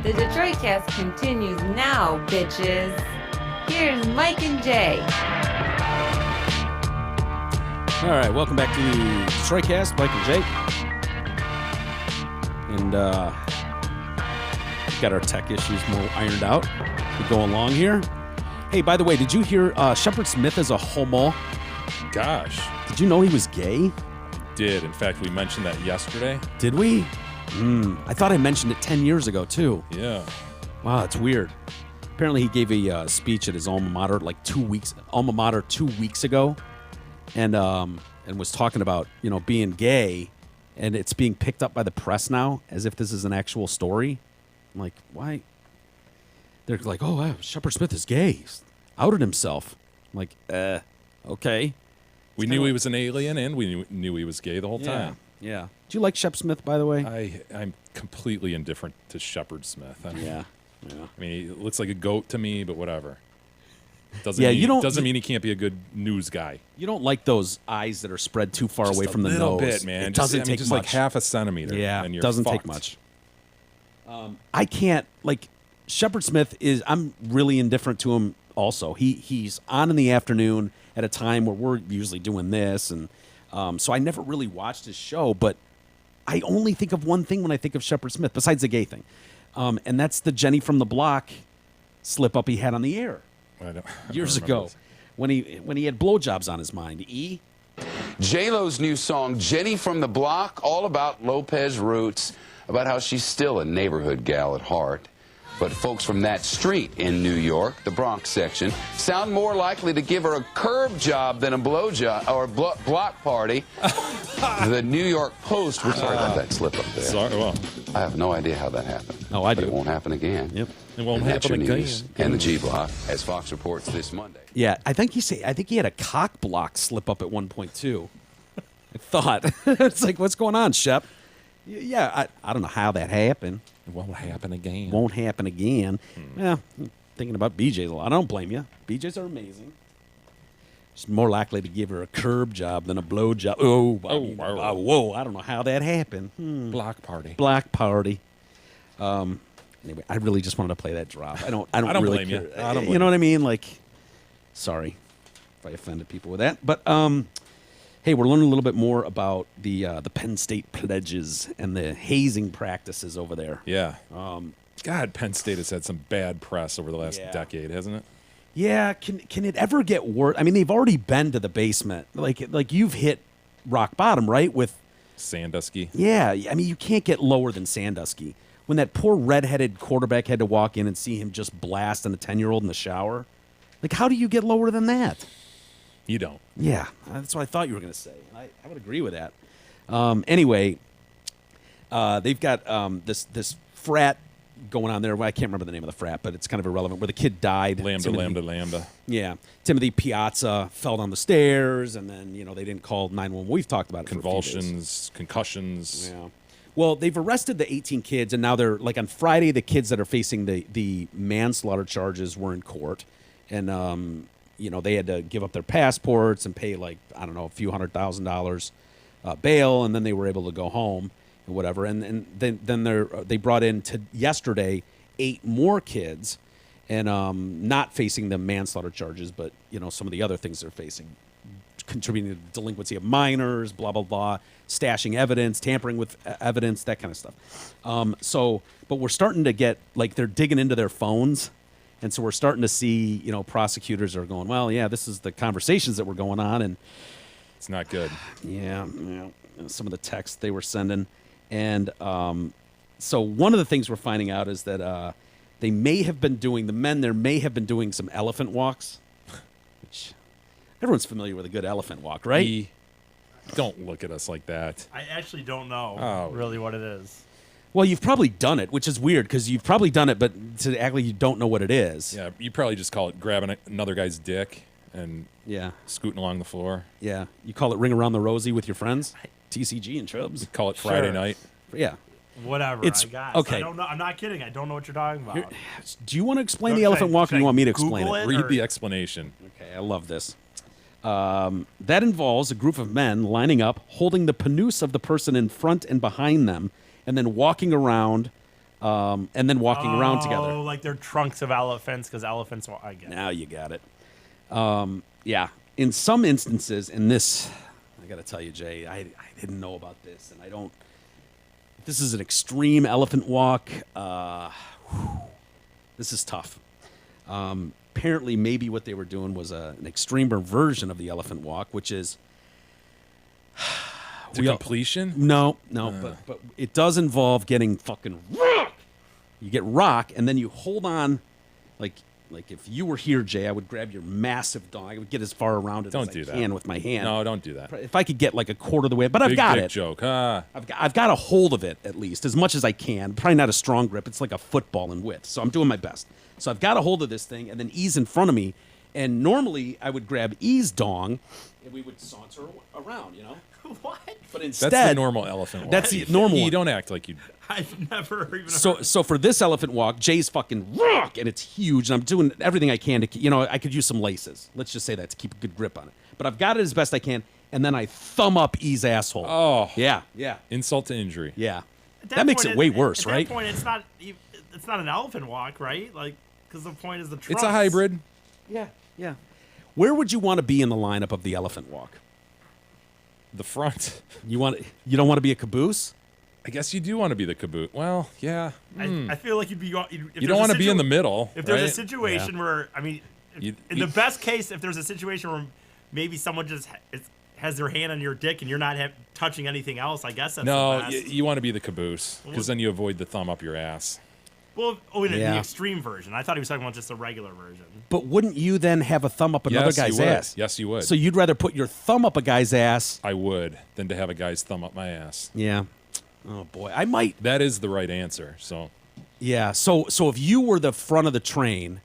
The Detroit Cast continues now, bitches. Here's Mike and Jay. All right, welcome back to the Detroit Cast, Mike and Jay. And got our tech issues more ironed out. We're going along here. Hey, by the way, did you hear Shepard Smith is a homo? Gosh. Did you know he was gay? Did. In fact, we mentioned that yesterday. Did we? I thought I mentioned it 10 years ago, too. Yeah. Wow, that's weird. Apparently, he gave a speech at his alma mater like 2 weeks ago, and was talking about, being gay, and it's being picked up by the press now as if this is an actual story. I'm like, why? They're like, oh, wow, Shepard Smith is gay. He's outed himself. I'm like, okay. We knew he was an alien, and we knew he was gay the whole time. Yeah. Do you like Shep Smith, by the way? I'm completely indifferent to Shepard Smith. Yeah. I mean, he looks like a goat to me, but whatever. Doesn't mean he can't be a good news guy. You don't like those eyes that are spread too far away from the nose. A little bit, man. It doesn't take just much. Like half a centimeter. Yeah, and you're doesn't fucked. take much. I can't, Shepard Smith I'm really indifferent to him also. He's on in the afternoon at a time where we're usually doing this, and so I never really watched his show, but I only think of one thing when I think of Shepard Smith, besides the gay thing, and that's the Jenny from the Block slip-up he had on the air years ago when he had blowjobs on his mind. J-Lo's new song, Jenny from the Block, all about Lopez roots, about how she's still a neighborhood gal at heart. But folks from that street in New York, the Bronx section, sound more likely to give her a curb job than a blow job or a block party. The New York Post, we're sorry about that slip up there. Sorry, well. I have no idea how that happened. No, I do. But it won't happen again. Yep. It won't And that's happen your again. news and the G Block, as Fox reports this Monday. Yeah, I think he had a cock block slip up at one point too. I thought it's like, what's going on, Shep? Yeah, I don't know how that happened. It won't happen again. Won't happen again. Yeah, thinking about BJ's a lot. I don't blame you. BJ's are amazing. She's more likely to give her a curb job than a blow job. Whoa! I don't know how that happened. Block party. Black party. Anyway, I really just wanted to play that drop. I don't I don't really blame care. you. I don't blame You know what I mean? Sorry if I offended people with that. But hey, we're learning a little bit more about the Penn State pledges and the hazing practices over there. Yeah. God, Penn State has had some bad press over the last decade, hasn't it? Yeah. Can it ever get worse? I mean, they've already been to the basement. Like you've hit rock bottom, right? With Sandusky. Yeah. I mean, you can't get lower than Sandusky. When that poor redheaded quarterback had to walk in and see him just blast a 10-year-old in the shower, how do you get lower than that? You don't. Yeah, that's what I thought you were going to say. I would agree with that. Anyway, they've got this frat going on there. Well, I can't remember the name of the frat, but it's kind of irrelevant, where the kid died. Lambda. Yeah. Timothy Piazza fell down the stairs, and then, they didn't call 911. We've talked about it Convulsions, concussions. Yeah. Well, they've arrested the 18 kids, and now they're, on Friday, the kids that are facing the manslaughter charges were in court. And, they had to give up their passports and pay, a few $100,000 bail, and then they were able to go home and whatever. And then they brought in yesterday 8 more kids, and not facing the manslaughter charges, but, some of the other things they're facing. Contributing to the delinquency of minors, blah, blah, blah, stashing evidence, tampering with evidence, that kind of stuff. But we're starting to get, they're digging into their phones. And so we're starting to see, prosecutors are going, well, yeah, this is the conversations that were going on. And it's not good. Yeah. Some of the texts they were sending. And so one of the things we're finding out is that the men there may have been doing some elephant walks, which everyone's familiar with a good elephant walk, right? Don't look at us like that. I actually don't know really what it is. Well, you've probably done it, which is weird because you've probably done it, but to act like you don't know what it is. Yeah, you probably just call it grabbing another guy's dick and scooting along the floor. Yeah, you call it Ring Around the Rosie with your friends, TCG and Chubs. You call it Friday night. Yeah. Whatever, It's I guess. okay. I don't know. I'm not kidding. I don't know what you're talking about. Do you want to explain the elephant walk, or do you want me to explain Google it? Read the explanation. Okay, I love this. That involves a group of men lining up, holding the pannouse of the person in front and behind them, and then walking around and then walking around together. Oh, like they're trunks of elephants because elephants. I get it. Now you got it. Yeah. In some instances, in this, I got to tell you, Jay, I didn't know about this, and I don't. This is an extreme elephant walk. This is tough. Apparently, maybe what they were doing was an extremer version of the elephant walk, which is to completion. No, but it does involve getting fucking rock. You get rock, and then you hold on, like if you were here, Jay, I would grab your massive dog. I would get as far around it as I can with my hand. No, don't do that. If I could get like a quarter of the way, but I've got big it. Joke. I've got a hold of it at least as much as I can. Probably not a strong grip. It's like a football in width, so I'm doing my best. So I've got a hold of this thing, and then E's in front of me. And normally I would grab E's dong, and we would saunter around, you know. What? But instead, that's the normal elephant walk. That's the normal. You one. don't act like you. I've never even. So for this elephant walk, Jay's fucking rock, and it's huge. And I'm doing everything I can to, I could use some laces. Let's just say that to keep a good grip on it. But I've got it as best I can, and then I thumb up E's asshole. Oh, yeah. Insult to injury. Yeah, that makes it way worse, right? At that point, it's not an elephant walk, right? Like, because the point is the trunks. It's a hybrid. Yeah. Where would you want to be in the lineup of the elephant walk? The front. You don't want to be a caboose? I guess you do want to be the caboose. Well, yeah. I feel like you'd be. You don't want to be in the middle. If there's right? a situation where, I mean, in the best case, if there's a situation where maybe someone just has their hand on your dick and you're not touching anything else, I guess that's no. the best. You want to be the caboose because then you avoid the thumb up your ass. Well, in the extreme version. I thought he was talking about just the regular version. But wouldn't you then have a thumb up another guy's ass? Yes, you would. So you'd rather put your thumb up a guy's ass? I would, than to have a guy's thumb up my ass. Yeah. Oh boy, I might. That is the right answer. So. Yeah. So if you were the front of the train,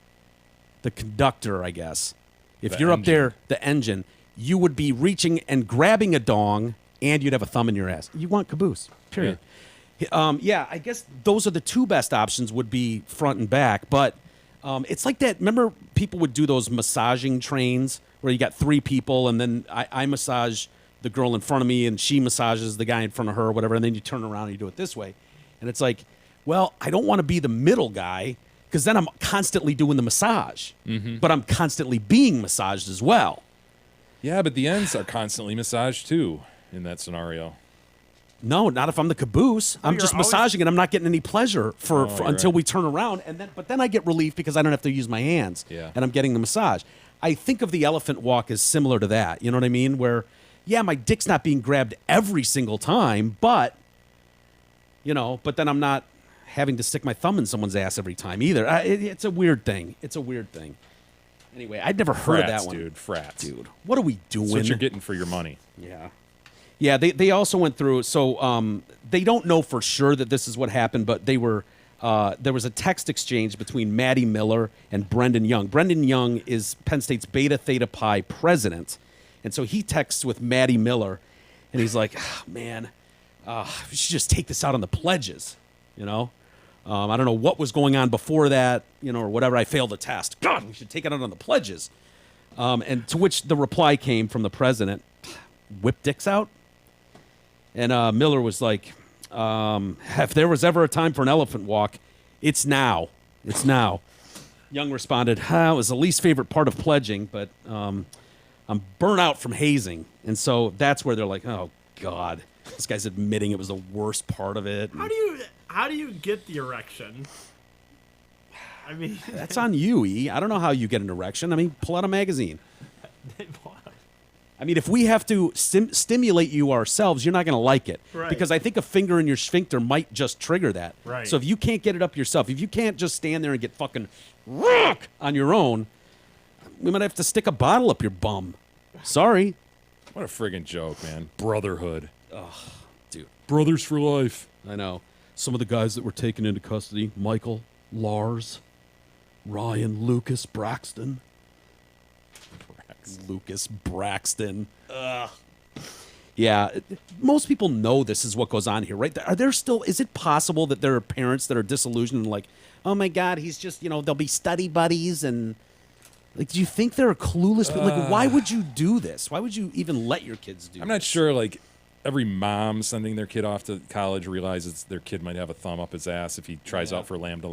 the conductor, I guess, if you're up there, the engine, you would be reaching and grabbing a dong, and you'd have a thumb in your ass. You want caboose. Period. Yeah. I guess those are the two best options. Would be front and back, but it's like that. Remember, people would do those massaging trains where you got three people, and then I massage the girl in front of me, and she massages the guy in front of her, or whatever, and then you turn around and you do it this way. And it's like, well, I don't want to be the middle guy because then I'm constantly doing the massage, but I'm constantly being massaged as well. Yeah, but the ends are constantly massaged too in that scenario. No, not if I'm the caboose. I'm just massaging and I'm not getting any pleasure for until we turn around, but then I get relief because I don't have to use my hands, and I'm getting the massage. I think of the elephant walk as similar to that. You know what I mean? Where, yeah, my dick's not being grabbed every single time, but then I'm not having to stick my thumb in someone's ass every time either. It's a weird thing. Anyway, I'd never heard of that one. Frats. Dude, what are we doing? That's what you're getting for your money. Yeah. Yeah, they also went through, so they don't know for sure that this is what happened, but there was a text exchange between Maddie Miller and Brendan Young. Brendan Young is Penn State's Beta Theta Pi president, and so he texts with Maddie Miller, and he's like, man, we should just take this out on the pledges, I don't know what was going on before that, or whatever. I failed the test. God, we should take it out on the pledges. And to which the reply came from the president, whip dicks out? And Miller was like, if there was ever a time for an elephant walk, it's now. It's now. Young responded, it was the least favorite part of pledging, but I'm burnt out from hazing. And so that's where they're like, oh, God. This guy's admitting it was the worst part of it. How do you get the erection? I mean, that's on you, E. I don't know how you get an erection. I mean, pull out a magazine. I mean, if we have to stimulate you ourselves, you're not going to like it. Right. Because I think a finger in your sphincter might just trigger that. Right. So if you can't get it up yourself, if you can't just stand there and get fucking rock on your own, we might have to stick a bottle up your bum. Sorry. What a friggin' joke, man. Brotherhood. Ugh, dude. Brothers for life. I know. Some of the guys that were taken into custody, Michael, Lars, Ryan, Lucas, Braxton. Lucas Braxton. Ugh. Yeah, most people know this is what goes on here, right? Is it possible that there are parents that are disillusioned and like, oh my God, he's just, they'll be study buddies and like, do you think they're clueless? Like, why would you do this? Why would you even let your kids do this? I'm not sure, like, every mom sending their kid off to college realizes their kid might have a thumb up his ass if he tries out for lambda.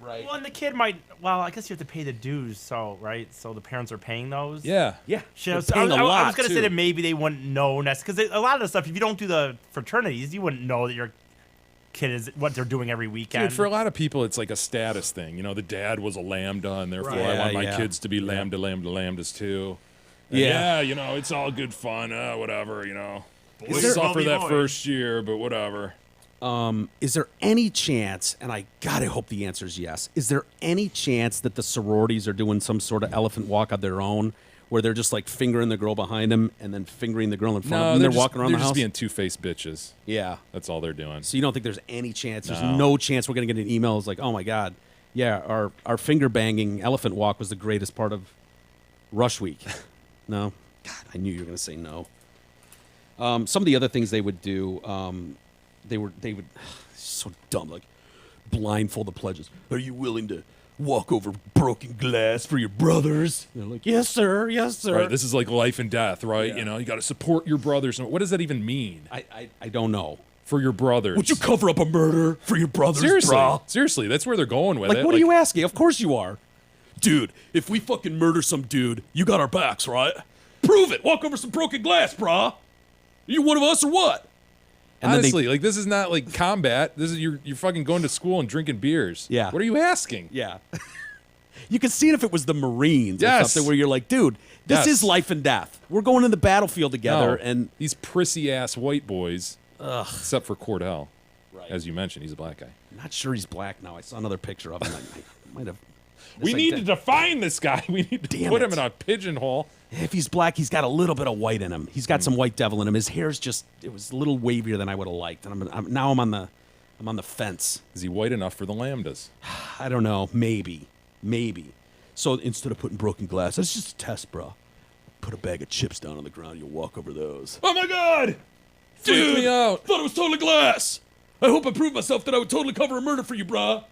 Right. Well, and the kid might. Well, I guess you have to pay the dues. So right. So the parents are paying those. Yeah. Yeah. I was going to say that maybe they wouldn't know because a lot of the stuff. If you don't do the fraternities, you wouldn't know that your kid is what they're doing every weekend. Dude, for a lot of people, it's like a status thing. You know, the dad was a lambda, and therefore I want my kids to be lambdas too. And you know, it's all good fun, whatever, you know. We'll suffer that first year, but whatever. Is there any chance, and I gotta hope the answer is yes, is there any chance that the sororities are doing some sort of elephant walk of their own, where they're just like fingering the girl behind them and then fingering the girl in front of them, and they're walking around the house? They're just being two-faced bitches. Yeah. That's all they're doing. So you don't think there's any chance? There's no chance we're going to get an email that's like, oh my God, yeah, our finger-banging elephant walk was the greatest part of Rush Week. No? God, I knew you were going to say no. Some of the other things they would do, they would so dumb, like blindfold the pledges. Are you willing to walk over broken glass for your brothers? And they're like, yes, sir. Yes, sir. Right, this is like life and death, right? Yeah. You know, you got to support your brothers. What does that even mean? I don't know. For your brothers. Would you cover up a murder for your brothers, Seriously, brah? Seriously, that's where they're going with it. What are you asking? Of course you are. Dude, if we fucking murder some dude, you got our backs, right? Prove it. Walk over some broken glass, brah. Are you one of us or what? And honestly, like this is not like combat. This is you're fucking going to school and drinking beers. Yeah. What are you asking? Yeah. You could see it if it was the Marines or something where you're like, dude, this is life and death. We're going in the battlefield together. And these prissy-ass white boys, except for Cordell. Right. As you mentioned, he's a black guy. I'm not sure he's black now. I saw another picture of him. I might have. We need to define this guy. We need to put him in a pigeonhole. If he's black, he's got a little bit of white in him. He's got some white devil in him. His hair's it was a little wavier than I would have liked. And I'm on the fence. Is he white enough for the lambdas? I don't know. Maybe. So instead of putting broken glass, that's just a test, bro. Put a bag of chips down on the ground. You'll walk over those. Oh my God, dude! Me out. Thought it was totally glass. I hope I proved myself that I would totally cover a murder for you, brah.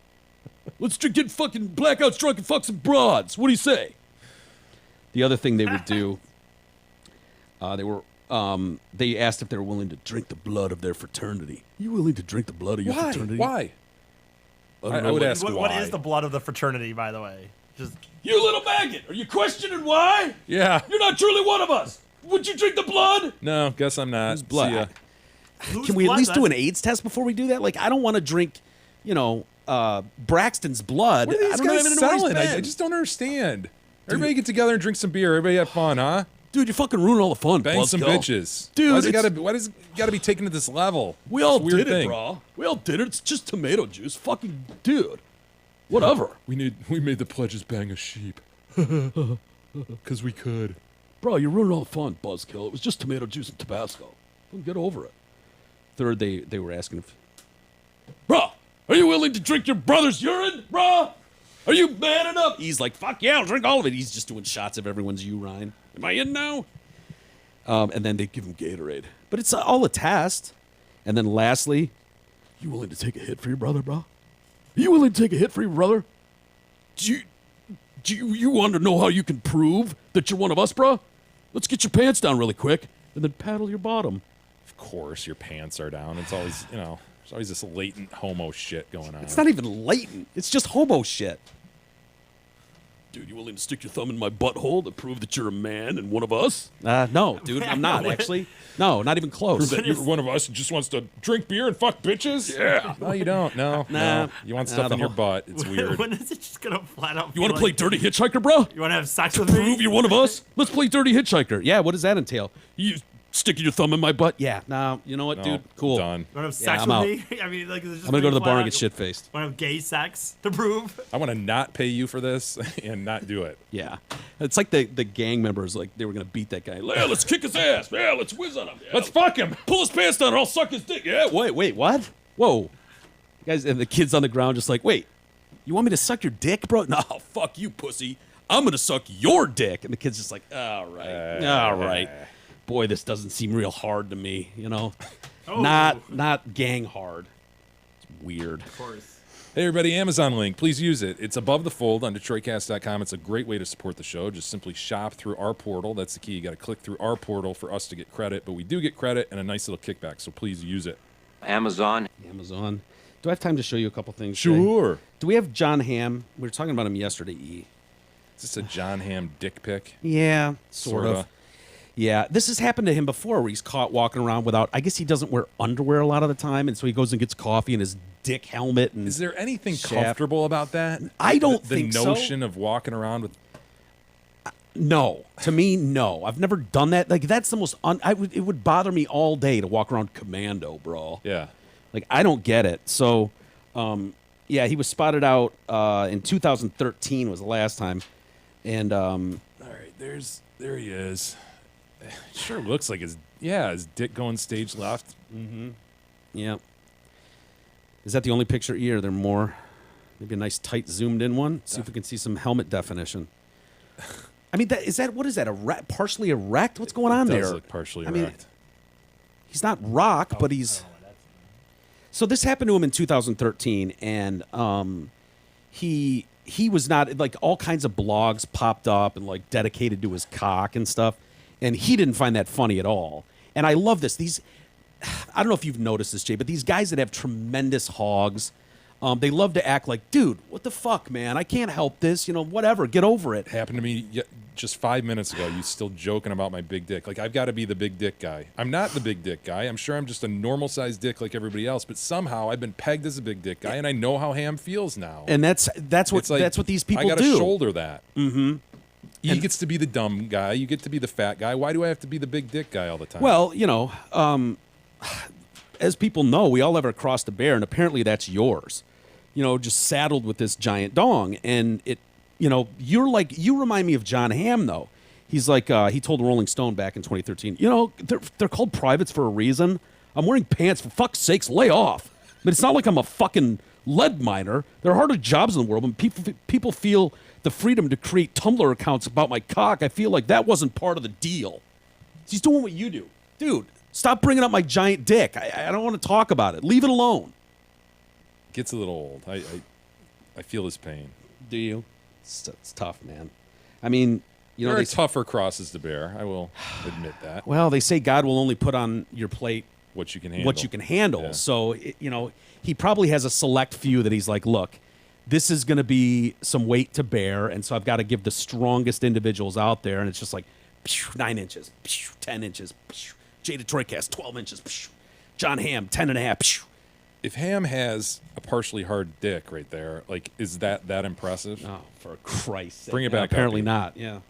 Let's get fucking blackouts drunk and fuck some broads. What do you say? The other thing they would do, they asked if they were willing to drink the blood of their fraternity. You willing to drink the blood of your fraternity? Why? I would ask why. What is the blood of the fraternity, by the way? You little maggot! Are you questioning why? Yeah. You're not truly one of us. Would you drink the blood? No, guess I'm not. Who's blood? Can we at least do an AIDS test before we do that? Like, I don't want to drink, Braxton's blood. What are these I don't guys even selling? know I just don't understand. Everybody get together and drink some beer. Everybody have fun, huh? Dude, you're fucking ruining all the fun. Bang some bitches. Dude, why does it gotta be taken to this level? We all did it, bro. We all did it. It's just tomato juice. Fucking dude. Whatever. We made the pledges bang a sheep. Because we could. Bro, you're ruining all the fun, buzzkill. It was just tomato juice and Tabasco. Get over it. Third, they were asking if... Bro, are you willing to drink your brother's urine, bro? Are you man enough? He's like, fuck yeah, I'll drink all of it. He's just doing shots of everyone's urine. Am I in now? And then they give him Gatorade. But it's all a test. And then lastly, you willing to take a hit for your brother, bro? Are you willing to take a hit for your brother? Do you want to know how you can prove that you're one of us, bro? Let's get your pants down really quick and then paddle your bottom. Of course, your pants are down. It's always, there's always this latent homo shit going on. It's not even latent. It's just homo shit. Dude, you willing to stick your thumb in my butthole to prove that you're a man and one of us? No, dude, I'm not, actually. No, not even close. Prove that you're one of us who just wants to drink beer and fuck bitches? Yeah. No, you don't. No. Nah. No. You want stuff in your butt. It's weird. When is it just going to flat out... You want to play Dirty Hitchhiker, bro? You want to have sex with prove me? You're one of us? Let's play Dirty Hitchhiker. Yeah, what does that entail? You sticking your thumb in my butt? Yeah. No, you know what, dude? Cool. Done. You want to have sex with me? I mean, like, I'm going to go to the bar and get shit-faced. Want to have gay sex to prove? I want to not pay you for this and not do it. Yeah. It's like the gang members, like, they were going to beat that guy. Yeah, let's kick his ass. Yeah, let's whiz on him. Yeah, let's fuck him. Pull his pants down and I'll suck his dick. Yeah, wait, what? Whoa. Guys, and the kid's on the ground just like, wait, you want me to suck your dick, bro? No, fuck you, pussy. I'm going to suck your dick. And the kid's just like, all right. Boy, this doesn't seem real hard to me, Oh. Not gang hard. It's weird. Of course. Hey, everybody, Amazon link. Please use it. It's above the fold on DetroitCast.com. It's a great way to support the show. Just simply shop through our portal. That's the key. You got to click through our portal for us to get credit, but we do get credit and a nice little kickback, so please use it. Amazon. Do I have time to show you a couple things? Sure. Jay? Do we have John Hamm? We were talking about him yesterday, E. Is this a John Hamm dick pic? Yeah, sort of. Yeah, this has happened to him before where he's caught walking around without, I guess he doesn't wear underwear a lot of the time, and so he goes and gets coffee in his dick helmet. And Is there anything shaft. comfortable about that? I don't the think so. The notion of walking around with... No. To me, no. I've never done that. Like, that's the most, it would bother me all day to walk around commando, bro. Yeah. Like, I don't get it. So, yeah, he was spotted out in 2013 was the last time. And, All right, there he is. Sure looks like his dick going stage left. Mm-hmm. Yeah. Is that the only picture, E, or are there more? Maybe a nice tight zoomed in one. See if we can see some helmet definition. I mean, what is that? Partially erect? What's going on It there? does look partially erect. mean, he's not rock, but he's. So this happened to him in 2013, and he was not, like, all kinds of blogs popped up and, like, dedicated to his cock and stuff, and he didn't find that funny at all. And I love this. I don't know if you've noticed this, Jay, but these guys that have tremendous hogs, they love to act like, dude, what the fuck, man? I can't help this. Whatever. Get over it. Happened to me just 5 minutes ago. You still joking about my big dick. Like, I've got to be the big dick guy. I'm not the big dick guy. I'm sure I'm just a normal-sized dick like everybody else, but somehow I've been pegged as a big dick guy, and I know how Ham feels now. And that's what Like, that's what these people I gotta do. shoulder that. Mm-hmm. He gets to be the dumb guy. You get to be the fat guy. Why do I have to be the big dick guy all the time? Well, as people know, we all have crossed a bear, and apparently that's yours. Just saddled with this giant dong, and you remind me of John Hamm, though. He's like, he told Rolling Stone back in 2013, they're called privates for a reason. I'm wearing pants, for fuck's sakes, lay off. But it's not like I'm a fucking lead miner. There are harder jobs in the world, and people feel the freedom to create Tumblr accounts about my cock. I feel like that wasn't part of the deal. He's doing what you do. Dude, stop bringing up my giant dick. I don't want to talk about it. Leave it alone. Gets a little old. I feel his pain. Do you? It's tough, man. I mean, there are tougher crosses to bear. I will admit that. Well, they say God will only put on your plate what you can handle. What you can handle. Yeah. So, he probably has a select few that he's like, look, this is going to be some weight to bear, and so I've got to give the strongest individuals out there, and it's just like 9 inches, 10 inches, Jay Detroitcast, 12 inches, John Hamm, 10 and a half. If Ham has a partially hard dick right there, like, is that impressive? Oh, for Christ's sake. Bring it back apparently up. Not, yeah.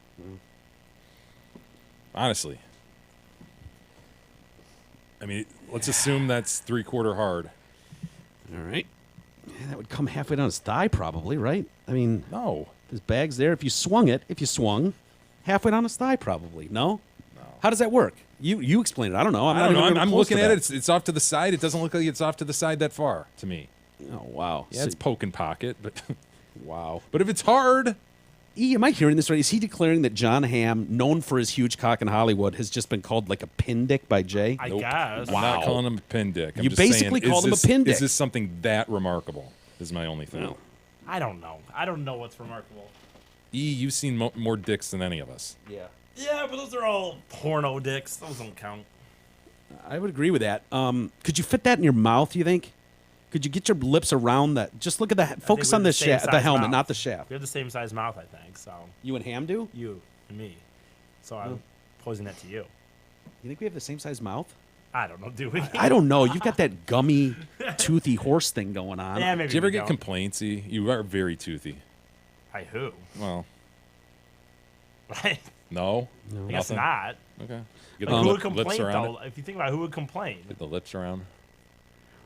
Honestly. I mean, let's assume that's 3/4 hard. All right. Yeah, that would come halfway down his thigh probably, right? I mean, no. His bag's there. If you swung, halfway down his thigh probably. No? How does that work? You explain it. I don't know. I don't know. I'm looking at it. It's off to the side. It doesn't look like it's off to the side that far to me. Oh, wow. Yeah, it's poke and pocket, but wow. But if it's hard... E, am I hearing this right? Is he declaring that John Hamm, known for his huge cock in Hollywood, has just been called like a pin dick by Jay? I guess. I'm not calling him a pin dick. I'm You just basically saying, called him a pin dick. Is this something that remarkable? Is my only thing. I don't know. I don't know what's remarkable. E, you've seen more dicks than any of us. Yeah. Yeah, but those are all porno dicks. Those don't count. I would agree with that. Could you fit that in your mouth, you think? Could you get your lips around that? Just look at the focus on the helmet, mouth. not the shaft. We have the same size mouth, I think. So you and Ham do? You and me. So I'm posing that to you. You think we have the same size mouth? I don't know. Do we? I don't know. You've got that gummy, toothy horse thing going on. Yeah, maybe. Did you ever get complaints? E? You are very toothy. By who? Well, no. I guess not. Okay. Like, who would complain though? If you think about it, who would complain? Get the lips around.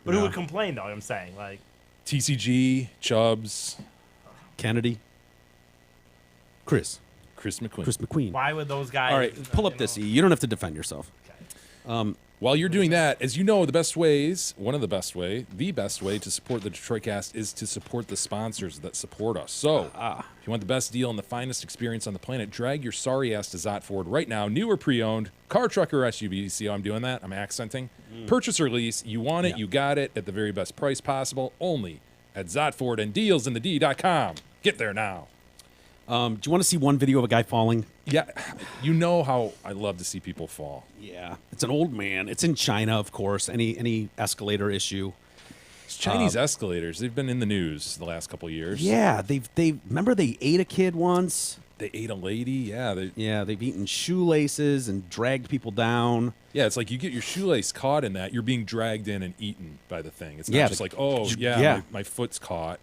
But who would complain though? I'm saying like TCG, Chubbs, Kennedy, Chris McQueen. Why would those guys? All right, pull up this. E. You don't have to defend yourself. Okay. While you're doing that, as you know, the best way to support the Detroitcast is to support the sponsors that support us. So, if you want the best deal and the finest experience on the planet, drag your sorry ass to Zott Ford right now. New or pre-owned, car, truck, or SUV. See how I'm doing that? I'm accenting. Purchase or lease. You want it, you got it at the very best price possible. Only at ZotFordandDealsInTheD.com. Get there now. Do you want to see one video of a guy falling? Yeah, you know how I love to see people fall. Yeah, it's an old man. It's in China, of course. Any escalator issue. It's Chinese escalators. They've been in the news the last couple of years. Yeah, they remember they ate a kid once. They ate a lady. Yeah, they've eaten shoelaces and dragged people down. Yeah, it's like you get your shoelace caught in that, you're being dragged in and eaten by the thing. It's not just like, oh yeah, my foot's caught.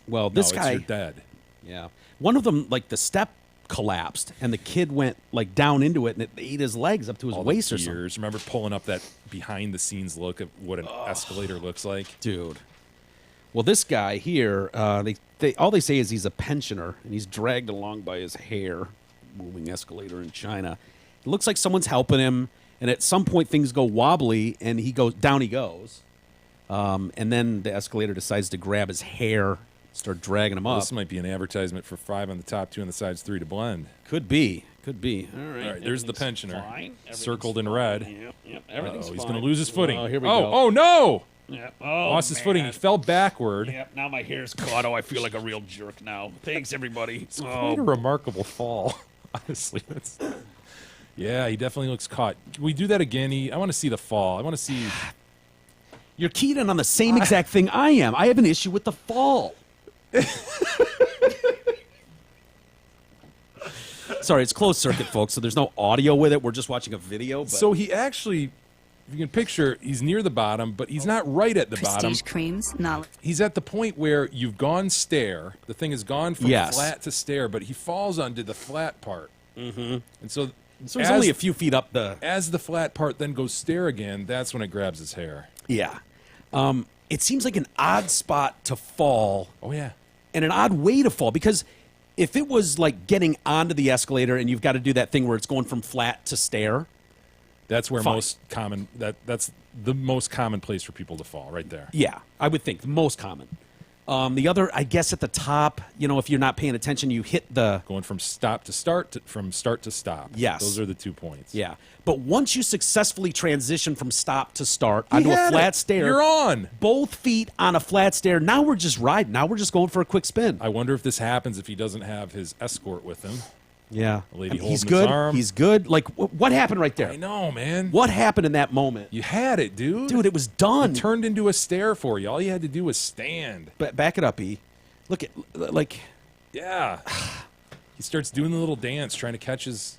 Well, this guy, you're dead. Yeah, one of them, like the step collapsed and the kid went like down into it and it ate his legs up to his waist or something. Remember pulling up that behind the scenes look of what an escalator looks like, dude. Well, this guy here, they all they say is he's a pensioner and he's dragged along by his hair, moving escalator in China. It looks like someone's helping him, and at some point things go wobbly and he goes down. He goes, and then the escalator decides to grab his hair. Start dragging him up. This might be an advertisement for 5 on the top, 2 on the sides, 3 to blend. Could be. All right. There's the pensioner, circled in fine. red. Yep. Everything's fine. He's going to lose his footing. Oh, here we go. Oh no! Yep. Lost his footing. He fell backward. Yep. Now my hair's caught. Oh, I feel like a real jerk now. Thanks, everybody. It's quite a remarkable fall. Honestly, yeah, he definitely looks caught. Can we do that again? I want to see the fall. I want to see. You're keyed in on the same exact thing I am. I have an issue with the fall. Sorry, it's closed circuit, folks, so there's no audio with it. We're just watching a video. But. So he actually, if you can picture, he's near the bottom, but he's not right at the bottom. Creams, knowledge. He's at the point where you've gone stair. The thing has gone from flat to stair, but he falls onto the flat part. Mm-hmm. And so he's only a few feet up As the flat part then goes stair again, that's when it grabs his hair. Yeah. It seems like an odd spot to fall. Oh, yeah. And an odd way to fall, because if it was like getting onto the escalator and you've got to do that thing where it's going from flat to stair, that's where that's the most common place for people to fall, right there. Yeah, I would think the most common. The other, I guess, at the top, if you're not paying attention, you hit the going from stop to start, from start to stop. Yes, those are the 2 points. Yeah, but once you successfully transition from stop to start onto a flat stair, you're on both feet on a flat stair. Now we're just riding. Now we're just going for a quick spin. I wonder if this happens if he doesn't have his escort with him. Yeah, a lady holding he's good. His arm. He's good. Like what happened right there? I know, man. What happened in that moment? You had it, dude. Dude, it was done. It turned into a stair for you. All you had to do was stand. Back it up, E. Look at yeah. He starts doing the little dance, trying to catch his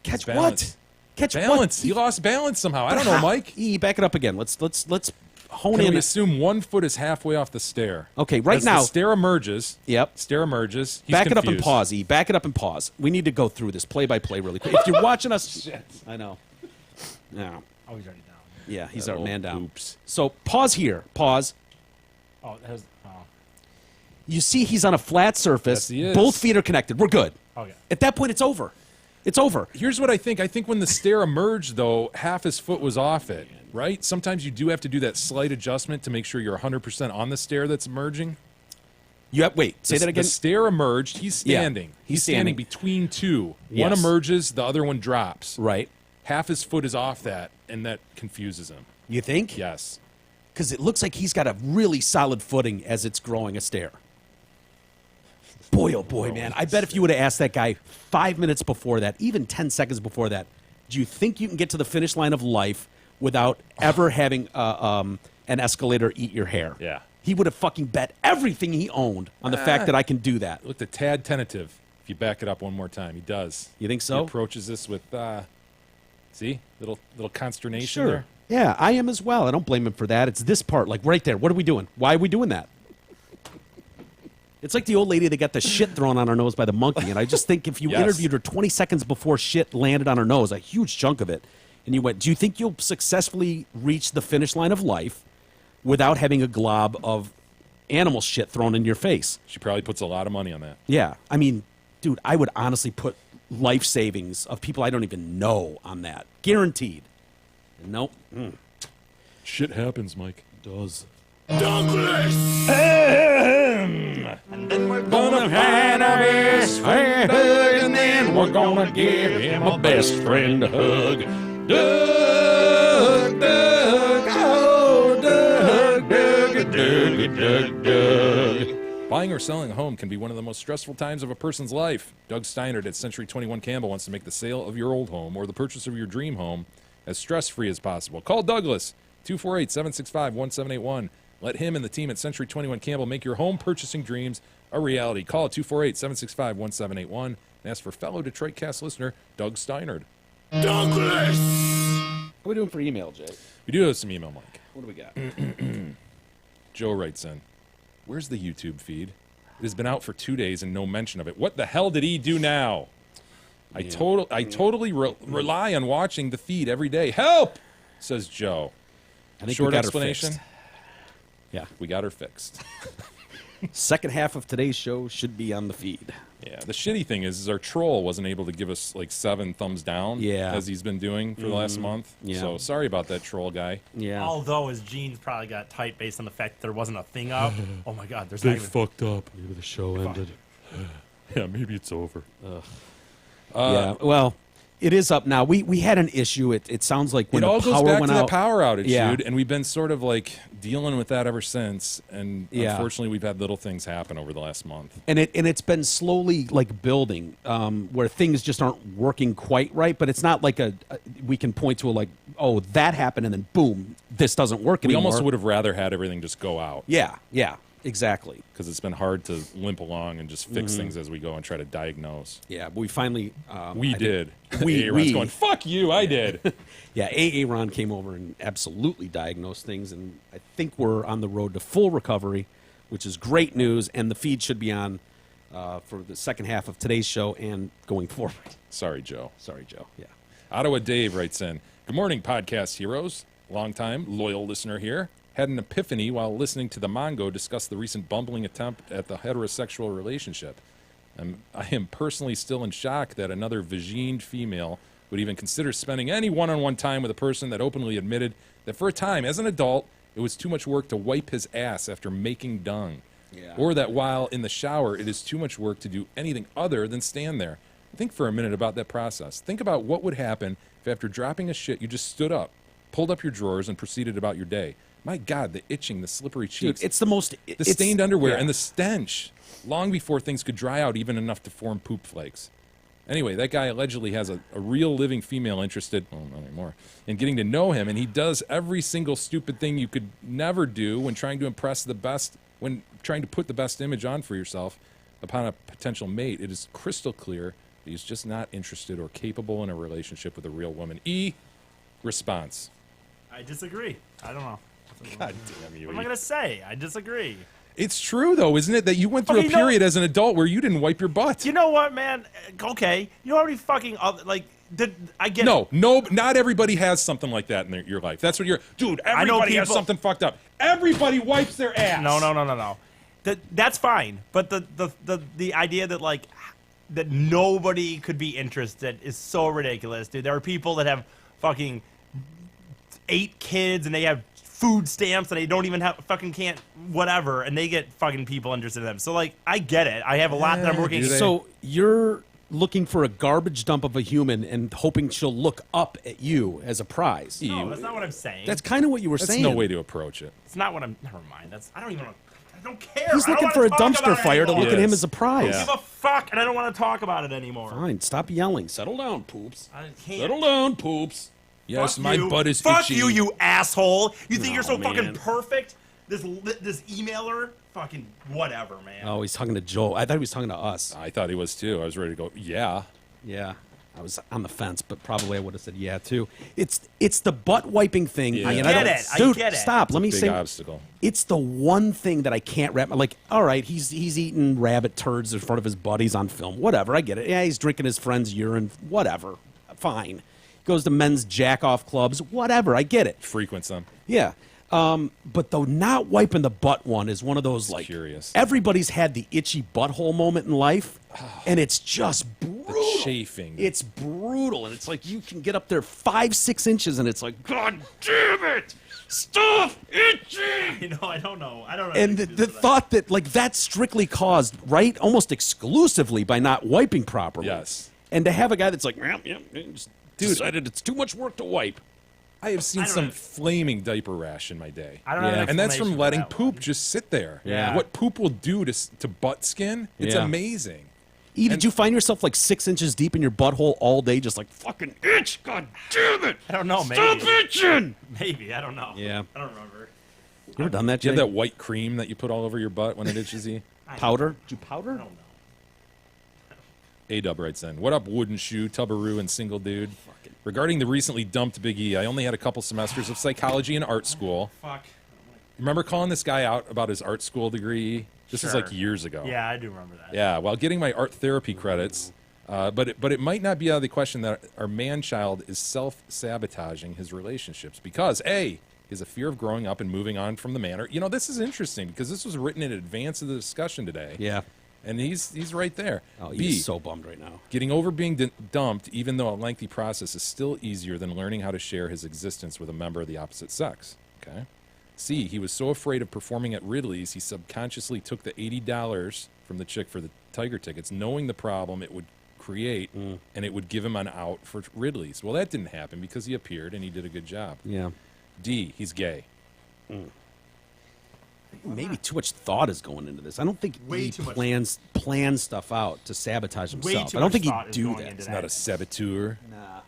balance. What? Catch balance. What? He lost balance somehow. I don't know, Mike. E, back it up again. Let's hone Can in. we assume 1 foot is halfway off the stair? Okay, right As now the stair emerges. Yep. Stair emerges. He's back confused. it up and pause, E. Back it up and pause. We need to go through this play by play really quick. If you're watching us, Shit. I know. No. Oh, he's already down. Yeah, he's our man down. Oops. So pause here. Pause. Oh, that was. Oh. You see, he's on a flat surface. Yes, he is. Both feet are connected. We're good. Okay. At that point, it's over. It's over. Here's what I think. I think when the stair emerged, though, half his foot was off it, right? Sometimes you do have to do that slight adjustment to make sure you're 100% on the stair that's emerging. Wait, say that again. The stair emerged. He's standing. Yeah, he's standing between two. Yes. One emerges, the other one drops. Right. Half his foot is off that, and that confuses him. You think? Yes. Because it looks like he's got a really solid footing as it's growing a stair. Boy, oh boy, man. I bet if you would have asked that guy 5 minutes before that, even 10 seconds before that, do you think you can get to the finish line of life without ever having an escalator eat your hair? Yeah. He would have fucking bet everything he owned on the fact that I can do that. Looked a tad tentative. If you back it up one more time, he does. You think so? He approaches this with, see, little consternation Sure. there. Yeah, I am as well. I don't blame him for that. It's this part, like right there. What are we doing? Why are we doing that? It's like the old lady that got the shit thrown on her nose by the monkey. And I just think if you Yes. interviewed her 20 seconds before shit landed on her nose, a huge chunk of it, and you went, do you think you'll successfully reach the finish line of life without having a glob of animal shit thrown in your face? She probably puts a lot of money on that. Yeah. I mean, dude, I would honestly put life savings of people I don't even know on that. Guaranteed. Nope. Shit happens, Mike. It does. Douglas! And then we're gonna find our best friend Doug, and then we're gonna give him a best friend hug. Doug, Doug, oh, Doug, Doug, Doug, Doug, Doug. Buying or selling a home can be one of the most stressful times of a person's life. Doug Steinert at Century 21 Campbell wants to make the sale of your old home or the purchase of your dream home as stress-free as possible. Call Douglas, 248-765-1781. Let him and the team at Century 21 Campbell make your home purchasing dreams a reality. Call 248-765-1781 and ask for fellow Detroit Cast listener Doug Steinert. Douglas! What are we doing for email, Jay? We do have some email, Mike. What do we got? Joe writes in, where's the YouTube feed? It has been out for 2 days and no mention of it. What the hell did he do now? I totally rely on watching the feed every day. Help, says Joe. I think Short we got explanation. her fixed. Yeah. We got her fixed. Second half of today's show should be on the feed. Yeah, the shitty thing is our troll wasn't able to give us like 7 thumbs down as he's been doing for the last month. Yeah. So sorry about that, troll guy. Yeah. Although his jeans probably got tight based on the fact that there wasn't a thing up. Oh my God, there's They not even... fucked up. Maybe the show ended. Yeah, maybe it's over. Yeah, well, it is up now. We had an issue. It sounds like when it all the goes power back went to out. that power outage, Yeah. dude, and we've been sort of like dealing with that ever since. And Yeah. unfortunately, we've had little things happen over the last month. And it's been slowly like building, where things just aren't working quite right. But it's not like we can point to like, oh, that happened, and then boom, this doesn't work We anymore. almost would have rather had everything just go out. Yeah, exactly. Because it's been hard to limp along and just fix things as we go and try to diagnose. Yeah, but we finally We did. We Aaron's going, fuck you, I did. Yeah, Aaron came over and absolutely diagnosed things, and I think we're on the road to full recovery, which is great news. And the feed should be on for the second half of today's show and going forward. Sorry, Joe. Sorry, Joe. Yeah. Ottawa Dave writes in, good morning, podcast heroes. Long time, loyal listener here. Had an epiphany while listening to the Mongo discuss the recent bumbling attempt at the heterosexual relationship. I am personally still in shock that another vagined female would even consider spending any one-on-one time with a person that openly admitted that for a time, as an adult, it was too much work to wipe his ass after making dung. Yeah. Or that while in the shower, it is too much work to do anything other than stand there. Think for a minute about that process. Think about what would happen if after dropping a shit, you just stood up, pulled up your drawers, and proceeded about your day. My God, the itching, the slippery cheeks. Dude, it's the most... The stained underwear and the stench. Long before things could dry out even enough to form poop flakes. Anyway, that guy allegedly has a real living female interested, well, not anymore, in getting to know him, and he does every single stupid thing you could never do when trying to impress the best, when trying to put the best image on for yourself upon a potential mate. It is crystal clear that he's just not interested or capable in a relationship with a real woman. Response. I disagree. I don't know. God damn you. What am I going to say? I disagree. It's true, though, isn't it, that you went through Okay, a period as an adult where you didn't wipe your butt? You know what, man? Okay. You know how many fucking, I get No, not everybody has something like that in your life. That's what you're... Dude, everybody has something fucked up. Everybody wipes their ass. No. That's fine. But the idea that, like, that nobody could be interested is so ridiculous, dude. There are people that have fucking 8 kids and they have food stamps and they don't even have can't whatever, and they get fucking people interested in them. So like, I get it. I have a lot that I'm working. So you're looking for a garbage dump of a human and hoping she'll look up at you as a prize. No, that's not what I'm saying. That's kind of what you were saying. That's no way to approach it. It's not what I'm. Never mind. I don't care. He's I don't looking for a wanna talk dumpster about it fire to anymore. look at him Yes. as a prize. I don't give a fuck, and I don't want to talk about it anymore. Fine, stop yelling. Settle down, poops. I can't. Settle down, poops. Yes, Fuck my you. butt is Fuck itchy. you, you asshole. You think you're so man. fucking perfect? This emailer, fucking whatever, man. Oh, he's talking to Joe. I thought he was talking to us. I thought he was, too. I was ready to go, yeah. Yeah, I was on the fence, but probably I would have said yeah too. It's the butt wiping thing. Yeah. I and get don't- it. I Dude, get it. stop. Let me Big say. obstacle. It's the one thing that I can't wrap. Like, all right, he's eating rabbit turds in front of his buddies on film. Whatever, I get it. Yeah, he's drinking his friend's urine. Whatever, fine. Goes to men's jack-off clubs. Whatever, I get it. Frequents them. Yeah. But the not wiping the butt one is one of those, like, curious. everybody's had the itchy butthole moment in life, and it's just brutal. The chafing. It's brutal, and it's like you can get up there 5-6 inches, and it's like, God damn it! Stop itching! You know, I don't know. And the thought that, like, that's strictly caused, right, almost exclusively by not wiping properly. Yes. And to have a guy that's like, yeah, just decided it's too much work to wipe. I have seen I don't some know. flaming diaper rash in my day. I don't have an And that's from explanation for letting that poop one. just sit there. Yeah. What poop will do to butt skin, it's Yeah. amazing. Did you find yourself like 6 inches deep in your butthole all day, just like fucking itch? God damn it! I don't know. Maybe. Stop itching! Maybe. I don't know. Yeah. I don't remember. You ever done that, Do you Jay? have that white cream that you put all over your butt when it itches you? Powder? Did you powder? I don't know. A-Dub writes in, what up, wooden shoe, tubberoo, and single dude? Regarding the recently dumped Big E, I only had a couple semesters of psychology in art school. Fuck. Remember calling this guy out about his art school degree? This is Sure. like years ago. Yeah, I do remember that. Yeah, while getting my art therapy credits, but it might not be out of the question that our man-child is self-sabotaging his relationships because, A, he has a fear of growing up and moving on from the manor. You know, this is interesting because this was written in advance of the discussion today. Yeah. And he's right there. Oh, B, he's so bummed right now. getting over being dumped, even though a lengthy process, is still easier than learning how to share his existence with a member of the opposite sex. Okay. C, he was so afraid of performing at Ridley's, he subconsciously took the $80 from the chick for the Tiger tickets, knowing the problem it would create, and it would give him an out for Ridley's. Well, that didn't happen because he appeared and he did a good job. Yeah. D, he's gay. Maybe too much thought is going into this. I don't think Way he too much. plans stuff out to sabotage Way himself. too I don't much think thought he'd is do going that. into He's that. not a saboteur.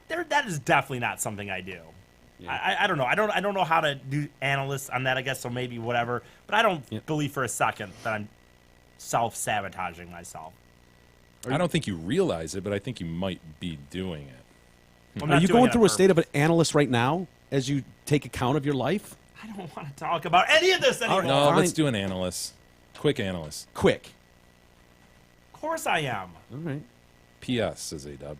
That is definitely not something I do. I don't know. I don't know how to do analysts on that. I guess so. Maybe whatever. But I don't believe for a second that I'm self-sabotaging myself. I don't think you realize it, but I think you might be doing it. I'm Are not you doing going it through on a state of purpose. an analyst right now as you take account of your life? I don't want to talk about any of this anymore. No, Fine. let's do an analyst. Quick analyst. Quick. Of course I am. All right. P.S. says A-Dub.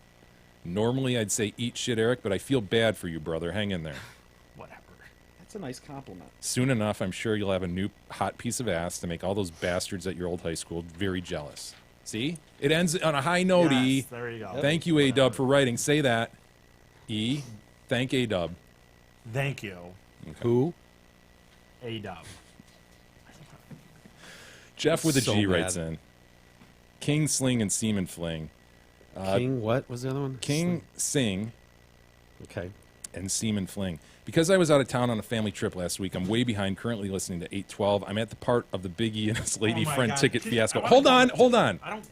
Normally I'd say eat shit, Eric, but I feel bad for you, brother. Hang in there. Whatever. That's a nice compliment. Soon enough, I'm sure you'll have a new hot piece of ass to make all those bastards at your old high school very jealous. See? It ends on a high note, E. Yes, there you go. Thank you, A-Dub, for writing. Say that. E. Thank A-Dub. Thank you, Who? A-Dub. Jeff with a So G mad. writes in. King Sling and Seaman Fling. King, what was the other one? King Sing Okay. and Seaman Fling. Because I was out of town on a family trip last week, I'm way behind currently listening to 812. I'm at the part of the Biggie and his lady Oh my friend God. ticket Can you- fiasco. I wanna Hold go- on. I don't.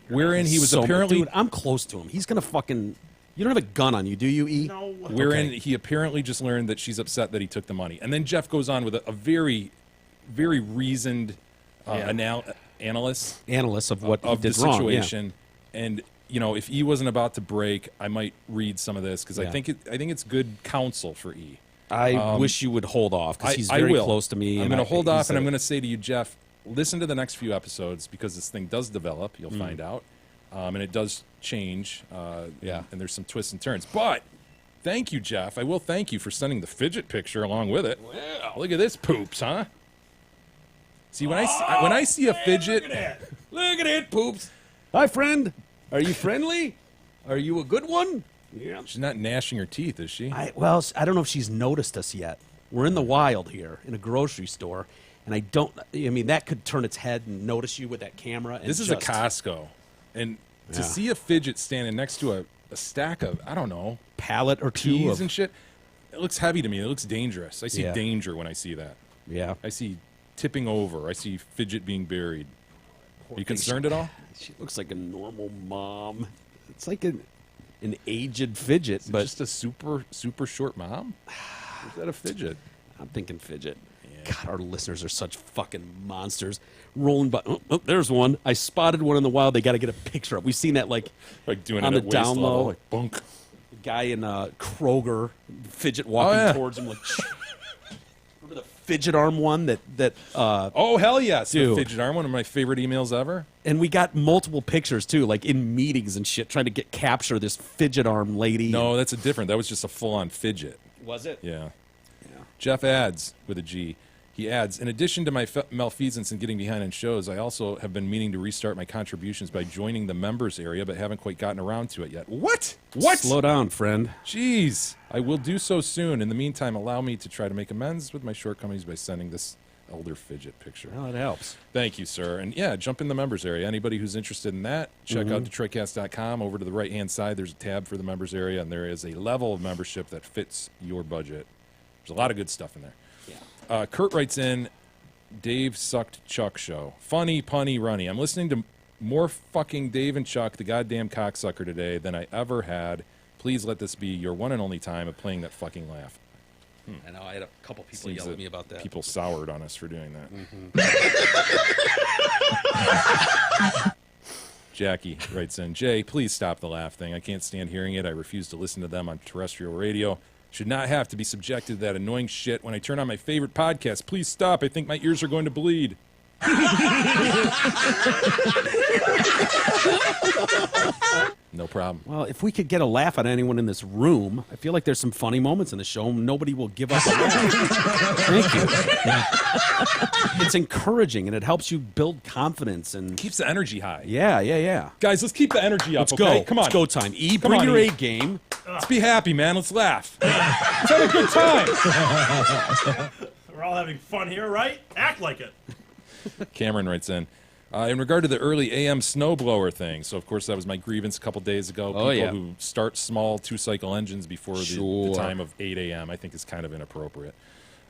Wherein he was So- apparently Dude, I'm close to him. He's going to fucking... You don't have a gun on you, do you, E? No. wherein Okay. he apparently just learned that she's upset that he took the money. And then Jeff goes on with a very, very reasoned analyst Analyst of what of he the did wrong. situation. And you know, if E wasn't about to break, I might read some of this because I Yeah. think it's good counsel for E. I wish you would hold off because he's I very will. close to me. I'm and going to hold he's off, and a- I'm going to say to you, Jeff, listen to the next few episodes because this thing does develop. You'll find out, and it does change. Yeah. and there's some twists and turns. But thank you, Jeff. I will thank you for sending the fidget picture along with it. Wow, look at this poops, huh? See, when I see a fidget, Look at it, poops. Hi, friend. Are you friendly? Are you a good one? Yeah. she's not gnashing her teeth, is she? I don't know if she's noticed us yet. We're in the wild here in a grocery store, and I mean, that could turn its head and notice you with that camera. And This is a just Costco, and to Yeah. see a fidget standing next to a stack of, I don't know, pallet or two peas of and shit, it looks heavy to me. It looks dangerous. I see Yeah. danger when I see that. yeah. I see tipping over. I see fidget being buried. Are you thing. concerned at all? She looks like a normal mom. It's like an aged fidget, Is it but just a super short mom? Or is that a fidget? I'm thinking fidget. God, our listeners are such fucking monsters. Rolling by. Oh, there's one. I spotted one in the wild. They got to get a picture of. We've seen that like Like doing on it the at waist down level, low. like bunk. Guy in Kroger, fidget walking yeah. towards him like. Remember the fidget arm one that Oh hell yes, the Dude. fidget arm, one of my favorite emails ever. and we got multiple pictures too, like in meetings and shit, trying to capture this fidget arm lady. No, that's a different. That was just a full-on fidget. was it? Yeah. Jeff adds with a G. He adds, in addition to my malfeasance and getting behind on shows, I also have been meaning to restart my contributions by joining the members area, but haven't quite gotten around to it yet. What? What? Slow down, friend. Jeez. I will do so soon. In the meantime, allow me to try to make amends with my shortcomings by sending this elder fidget picture. Well, it helps. Thank you, sir. And yeah, jump in the members area. Anybody who's interested in that, check out DetroitCast.com. Over to the right-hand side, there's a tab for the members area, and there is a level of membership that fits your budget. There's a lot of good stuff in there. Yeah. Kurt writes in, Dave Sucked Chuck Show. Funny, punny, runny. I'm listening to more fucking Dave and Chuck, the goddamn cocksucker, today than I ever had. Please let this be your one and only time of playing that fucking laugh. I know. I had a couple people Seems yell at me about that. People soured on us for doing that. Jackie writes in, Jay, please stop the laugh thing. I can't stand hearing it. I refuse to listen to them on terrestrial radio. Should not have to be subjected to that annoying shit when I turn on my favorite podcast. Please stop. I think my ears are going to bleed. No problem. Well, if we could get a laugh out of anyone in this room, I feel like there's some funny moments in the show. Nobody will give up a laugh. Thank you. It's encouraging, and it helps you build confidence. And Keeps the energy high. Yeah. Guys, let's keep the energy up, Let's okay? go. Come on. It's go time. E, Come bring on, your E. A game. Let's be happy, man. Let's laugh. Let's have a good time. We're all having fun here, right? Act like it. Cameron writes in regard to the early AM snowblower thing. So, of course, that was my grievance a couple days ago. Oh, People yeah. who start small two-cycle engines before the Sure. time of 8 a.m. I think is kind of inappropriate.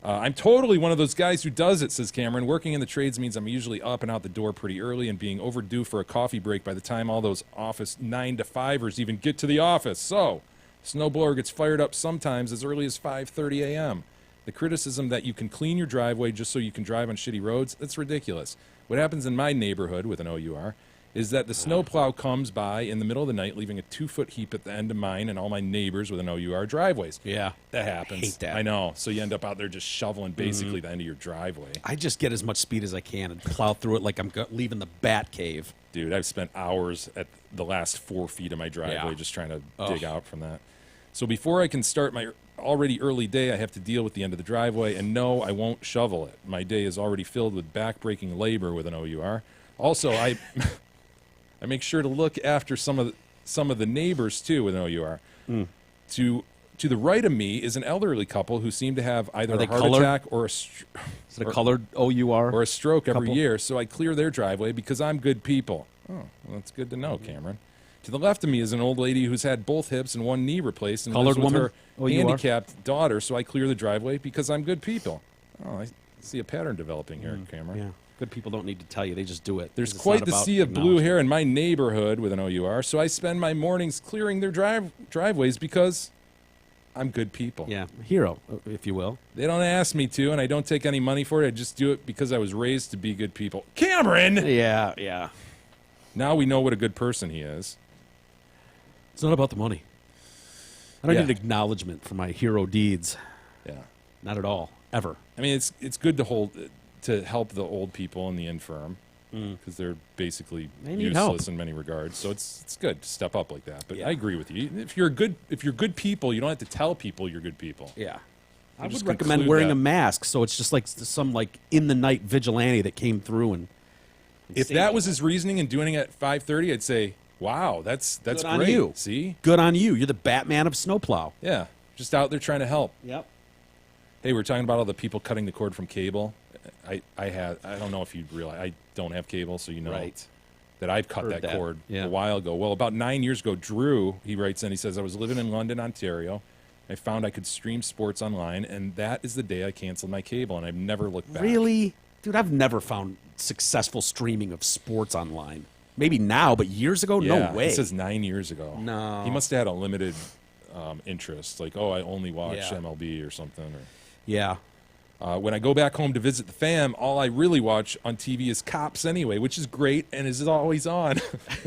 I'm totally one of those guys who does it, says Cameron. Working in the trades means I'm usually up and out the door pretty early and being overdue for a coffee break by the time all those office 9-to-5ers even get to the office. So, snowblower gets fired up sometimes as early as 5:30 a.m. The criticism that you can clean your driveway just so you can drive on shitty roads, that's ridiculous. What happens in my neighborhood with an OUR is that the snowplow comes by in the middle of the night, leaving a 2-foot heap at the end of mine and all my neighbors with an OUR driveways. Yeah. That happens. Hate that. I know. So you end up out there just shoveling basically the end of your driveway. I just get as much speed as I can and plow through it like I'm leaving the bat cave. Dude, I've spent hours at the last 4 feet of my driveway Yeah. just trying to dig out from that. So before I can start my already early day, I have to deal with the end of the driveway, and no, I won't shovel it. My day is already filled with back-breaking labor with an OUR. Also, I make sure to look after some of the neighbors too with an OUR. To the right of me is an elderly couple who seem to have either Are a they heart colored? attack or Is it a colored OUR? or a stroke every couple? year, so I clear their driveway because I'm good people. Oh, well, that's good to know, Cameron. To the left of me is an old lady who's had both hips and one knee replaced and Colored lives with woman? her OUR? handicapped daughter, so I clear the driveway because I'm good people. Oh, I see a pattern developing here, Cameron. Yeah. Good people don't need to tell you. They just do it. There's 'Cause it's quite not the about sea of blue acknowledgement. hair in my neighborhood with an OUR, so I spend my mornings clearing their driveways because I'm good people. Yeah. Hero, if you will. They don't ask me to, and I don't take any money for it. I just do it because I was raised to be good people. Cameron! Yeah. Now we know what a good person he is. It's not about the money. I don't Yeah. need acknowledgement for my hero deeds. Yeah. Not at all. Ever. I mean, it's good to help the old people and the infirm because they're basically They need useless help. in many regards. So it's good to step up like that. But Yeah. I agree with you. If you're good people, you don't have to tell people you're good people. Yeah. I just would recommend conclude wearing that. a mask, so it's just like some in the night vigilante that came through and If that was his reasoning and doing it at 5:30, I'd say, wow, that's Good on great. you. See? good on you. You're the Batman of snowplow. Yeah. Just out there trying to help. Yep. Hey, we're talking about all the people cutting the cord from cable. I don't know if you realize, I don't have cable, so you know Right. that I've cut Heard that that. cord Yeah. a while ago. Well, about 9 years ago, Drew, he writes in, he says, I was living in London, Ontario. I found I could stream sports online, and that is the day I canceled my cable, and I've never looked back. Really? Dude, I've never found successful streaming of sports online. Maybe now, but years ago, Yeah, no way. It says 9 years ago. No. He must have had a limited interest, like, I only watch Yeah. MLB or something. Or, Yeah. when I go back home to visit the fam, all I really watch on TV is Cops anyway, which is great and is always on.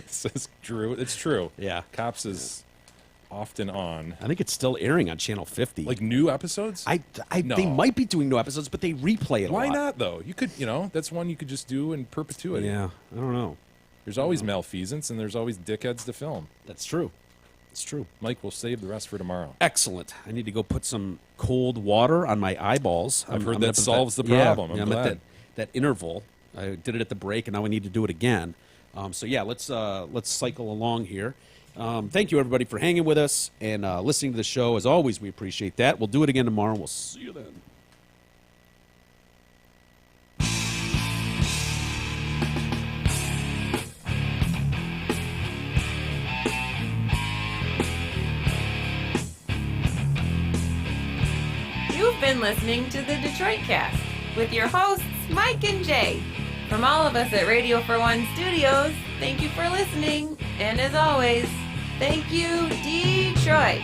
Says Drew. It's true. Yeah. Cops is often on. I think it's still airing on Channel 50. Like new episodes? No. They might be doing new episodes, but they replay it a Why lot. not, though? You could, that's one you could just do in perpetuity. Yeah, I don't know. There's always malfeasance and there's always dickheads to film. That's true. It's true. Mike, we'll save the rest for tomorrow. Excellent. I need to go put some cold water on my eyeballs. I've heard gonna that put solves the problem. I'm at glad. that interval. I did it at the break, and now I need to do it again. So yeah, let's cycle along here. Thank you everybody for hanging with us and listening to the show. As always, we appreciate that. We'll do it again tomorrow. We'll see you then. been listening to the Detroit Cast with your hosts, Mike and Jay. From all of us at Radio for One Studios, thank you for listening. And as always, thank you, Detroit.